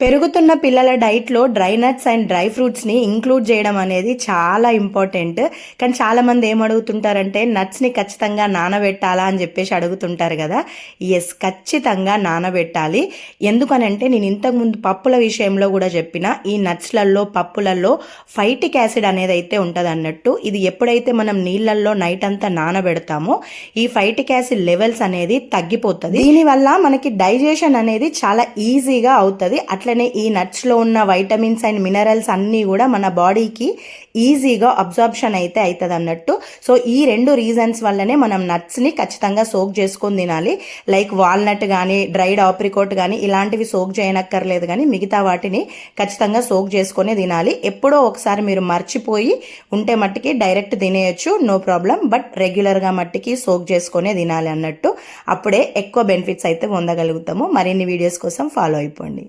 పెరుగుతున్న పిల్లల డైట్‌లో డ్రై నట్స్ అండ్ డ్రై ఫ్రూట్స్‌ని ఇంక్లూడ్ చేయడం అనేది చాలా ఇంపార్టెంట్. కానీ చాలామంది ఏమడుగుతుంటారంటే నట్స్‌ని ఖచ్చితంగా నానబెట్టాలా అని చెప్పేసి అడుగుతుంటారు కదా! యెస్, ఖచ్చితంగా నానబెట్టాలి. ఎందుకనంటే నేను ఇంతకుముందు పప్పుల విషయంలో కూడా చెప్పిన ఈ నట్స్‌లలో, పప్పులలో ఫైటిక్ యాసిడ్ అనేదైతే ఉంటదన్నట్టు. ఇది ఎప్పుడైతే మనం నీళ్ళల్లో నైట్ అంతా నానబెడతామో ఈ ఫైటిక్ యాసిడ్ లెవెల్స్ అనేది తగ్గిపోతది. దీనివల్ల మనకి డైజెషన్ అనేది చాలా ఈజీగా అవుతది. అట్లనే ఈ నట్స్లో ఉన్న వైటమిన్స్ అండ్ మినరల్స్ అన్నీ కూడా మన బాడీకి ఈజీగా అబ్జార్ప్షన్ అయితే అవుతుంది అన్నట్టు. సో ఈ రెండు రీజన్స్ వల్లనే మనం నట్స్ని ఖచ్చితంగా సోక్ చేసుకొని తినాలి. లైక్ వాల్నట్ కానీ డ్రైడ్ ఆప్రికోట్ కానీ ఇలాంటివి సోక్ చేయనక్కర్లేదు, కానీ మిగతా వాటిని ఖచ్చితంగా సోక్ చేసుకొని తినాలి. ఎప్పుడో ఒకసారి మీరు మర్చిపోయి ఉంటే మట్టికి డైరెక్ట్ తినేయచ్చు, నో ప్రాబ్లం. బట్ రెగ్యులర్గా మట్టికి సోక్ చేసుకునే తినాలి అన్నట్టు. అప్పుడే ఎక్కువ బెనిఫిట్స్ అయితే పొందగలుగుతాము. మరిన్ని వీడియోస్ కోసం ఫాలో అయిపోండి.